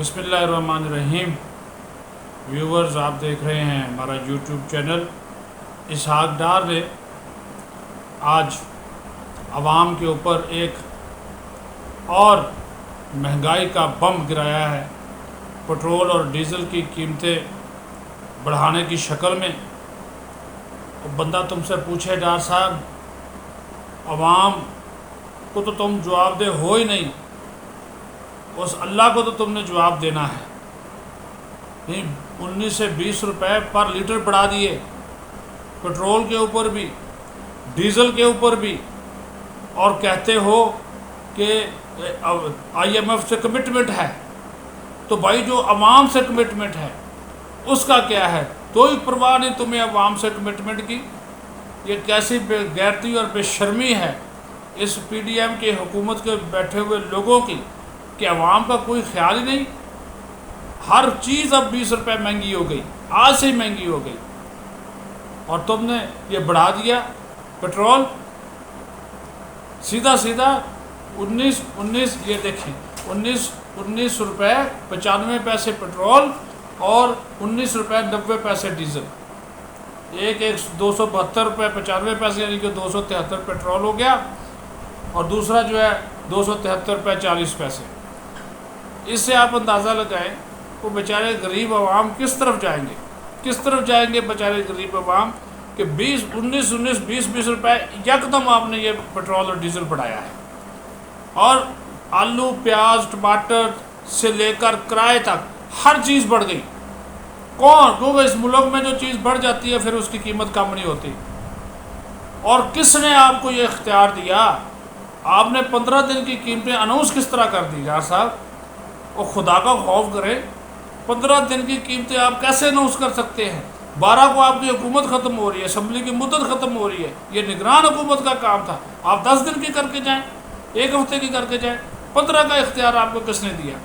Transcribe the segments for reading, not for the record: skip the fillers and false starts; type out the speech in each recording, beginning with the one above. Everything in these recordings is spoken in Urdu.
بسم اللہ الرحمن الرحیم۔ ویورز، آپ دیکھ رہے ہیں ہمارا یوٹیوب چینل۔ اسحاق ڈار نے آج عوام کے اوپر ایک اور مہنگائی کا بم گرایا ہے، پٹرول اور ڈیزل کی قیمتیں بڑھانے کی شکل میں۔ بندہ تم سے پوچھے ڈار صاحب، عوام کو تو تم جواب دہ ہو ہی نہیں، اس اللہ کو تو تم نے جواب دینا ہے۔ 19 سے 20 روپے پر لیٹر بڑھا دیے، پٹرول کے اوپر بھی، ڈیزل کے اوپر بھی، اور کہتے ہو کہ آئی ایم ایف سے کمٹمنٹ ہے۔ تو بھائی جو عوام سے کمٹمنٹ ہے اس کا کیا ہے؟ کوئی پرواہ نہیں تمہیں عوام سے کمٹمنٹ کی۔ یہ کیسی بے غیرتی اور بے شرمی ہے اس پی ڈی ایم کی حکومت کے بیٹھے ہوئے لوگوں کی کہ عوام کا کوئی خیال ہی نہیں۔ ہر چیز اب 20 روپے مہنگی ہو گئی، آج سے مہنگی ہو گئی، اور تم نے یہ بڑھا دیا۔ پٹرول سیدھا 19 یہ دیکھیں، 19 روپے 95 پیسے پٹرول اور 19 روپے 90 پیسے ڈیزل، ایک 272 روپے 95 پیسے، یعنی کہ 273 پٹرول ہو گیا، اور دوسرا جو ہے 273 روپے 40 پیسے۔ اس سے آپ اندازہ لگائیں وہ بیچارے غریب عوام کس طرف جائیں گے بیچارے غریب عوام کہ 20 روپے یکدم آپ نے یہ پٹرول اور ڈیزل بڑھایا ہے، اور آلو پیاز ٹماٹر سے لے کر کرائے تک ہر چیز بڑھ گئی۔ کیونکہ اس ملک میں جو چیز بڑھ جاتی ہے پھر اس کی قیمت کم نہیں ہوتی۔ اور کس نے آپ کو یہ اختیار دیا؟ آپ نے 15 دن کی قیمتیں اناؤنس کس طرح کر دی یار صاحب؟ وہ خدا کا خوف کرے، 15 دن کی قیمتیں آپ کیسے اناؤنس کر سکتے ہیں؟ 12 کو آپ کی حکومت ختم ہو رہی ہے، اسمبلی کی مدت ختم ہو رہی ہے، یہ نگران حکومت کا کام تھا۔ آپ 10 دن کی کر کے جائیں، ایک ہفتے کی کر کے جائیں، 15 کا اختیار آپ کو کس نے دیا؟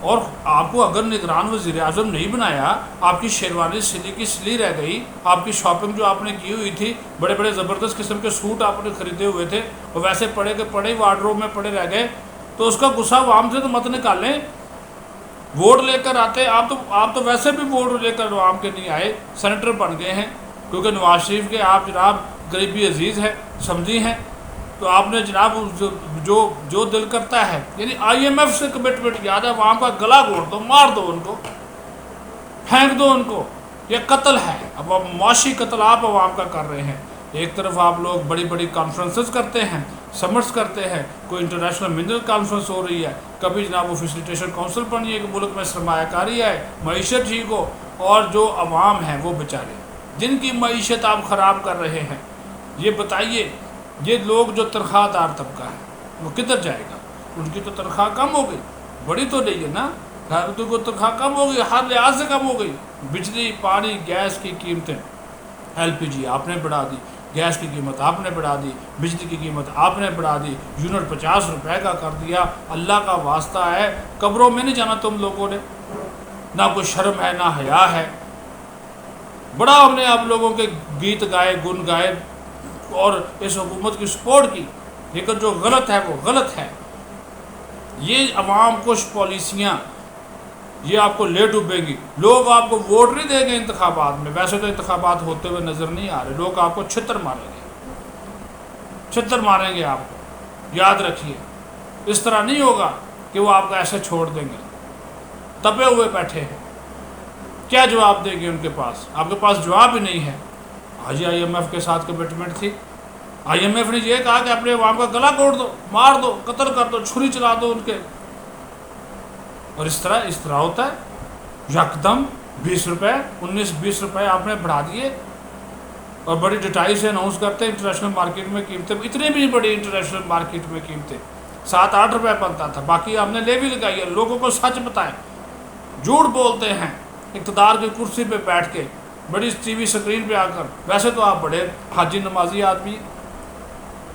اور آپ کو اگر نگران وزیر اعظم نہیں بنایا، آپ کی شیروانی سلی کی سلی رہ گئی، آپ کی شاپنگ جو آپ نے کی ہوئی تھی، بڑے بڑے زبردست قسم کے سوٹ آپ نے خریدے ہوئے تھے، وہ ویسے پڑے کے پڑے وارڈروب میں پڑے رہ گئے، تو اس کا غصہ عوام سے تو مت نکالیں۔ ووٹ لے کر آتے، آپ تو ویسے بھی ووٹ لے کر عوام کے نہیں آئے، سینیٹر بن گئے ہیں کیونکہ نواز شریف کے آپ جناب قریبی عزیز ہیں، سمجھی ہیں، تو آپ نے جناب جو دل کرتا ہے، یعنی آئی ایم ایف سے کمٹمنٹ یاد ہے، عوام کا گلا گھونٹ دو، مار دو ان کو، پھینک دو ان کو، یہ قتل ہے۔ اب معاشی قتل آپ عوام کا کر رہے ہیں۔ ایک طرف آپ لوگ بڑی بڑی کانفرنسز کرتے ہیں، سمٹس کرتے ہیں، کوئی انٹرنیشنل منرل کانفرنس ہو رہی ہے، کبھی جناب وہ فیسیلیٹیشن کونسل بنی ہے کہ ملک میں سرمایہ کاری ہے، معیشت ٹھیک ہو، اور جو عوام ہیں وہ بیچارے جن کی معیشت آپ خراب کر رہے ہیں، یہ بتائیے یہ لوگ جو تنخواہ دار طبقہ ہے وہ کدھر جائے گا؟ ان کی تو تنخواہ کم ہو گئی، بڑی تو نہیں ہے نا، تو کو تنخواہ کم ہو گئی، ہر لحاظ سے کم ہو گئی۔ بجلی پانی گیس کی قیمتیں، ایل پی جی آپ نے بڑھا دی، گیس کی قیمت آپ نے بڑھا دی، بجلی کی قیمت آپ نے بڑھا دی، یونٹ 50 روپے کا کر دیا۔ اللہ کا واسطہ ہے، قبروں میں نہیں جانا تم لوگوں نے، نہ کوئی شرم ہے نہ حیا ہے۔ بڑا ہم نے آپ لوگوں کے گیت گائے، گن گائے، اور اس حکومت کی سپورٹ کی، لیکن جو غلط ہے وہ غلط ہے۔ یہ عوام کش پالیسیاں یہ آپ کو لے ڈوبیں گی۔ لوگ آپ کو ووٹ نہیں دیں گے انتخابات میں، ویسے تو انتخابات ہوتے ہوئے نظر نہیں آ رہے، لوگ آپ کو چھتر ماریں گے آپ کو، یاد رکھیے۔ اس طرح نہیں ہوگا کہ وہ آپ کو ایسے چھوڑ دیں گے، تپے ہوئے بیٹھے ہیں، کیا جواب دیں گے ان کے پاس؟ آپ کے پاس جواب ہی نہیں ہے۔ آج آئی ایم ایف کے ساتھ کمٹمنٹ تھی، آئی ایم ایف نے یہ کہا کہ اپنے عوام کا گلا گھونٹ دو، مار دو، قتل کر دو، چھری چلا دو ان کے، اور اس طرح ہوتا ہے۔ یکدم 20 روپے 19-20 روپے آپ نے بڑھا دیے، اور بڑی ڈٹائی سے اناؤنس کرتے ہیں انٹرنیشنل مارکیٹ میں قیمتیں، اتنی بھی بڑی انٹرنیشنل مارکیٹ میں قیمتیں 7-8 روپے بنتا تھا، باقی آپ نے لے بھی لگائی ہے۔ لوگوں کو سچ بتائیں، جھوٹ بولتے ہیں اقتدار کی کرسی پہ بیٹھ کے، بڑی ٹی وی سکرین پہ آ کر، ویسے تو آپ بڑے حاجی نمازی آدمی ہیں،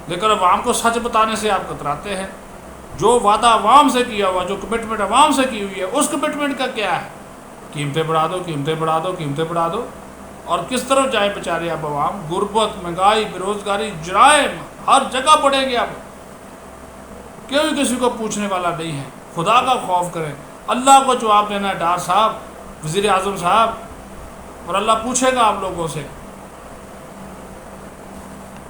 لیکن عوام کو سچ بتانے سے آپ کتراتے ہیں۔ جو وعدہ عوام سے کیا ہوا، جو کمٹمنٹ عوام سے کی ہوئی ہے، اس کمٹمنٹ کا کیا ہے؟ قیمتیں بڑھا دو، اور کس طرف جائیں بیچارے اب عوام؟ غربت، مہنگائی، بے روزگاری، جرائم ہر جگہ بڑھیں گے اب، کوئی کسی کو پوچھنے والا نہیں ہے۔ خدا کا خوف کریں، اللہ کو جواب دینا ہے ڈار صاحب، وزیر اعظم صاحب، اور اللہ پوچھے گا آپ لوگوں سے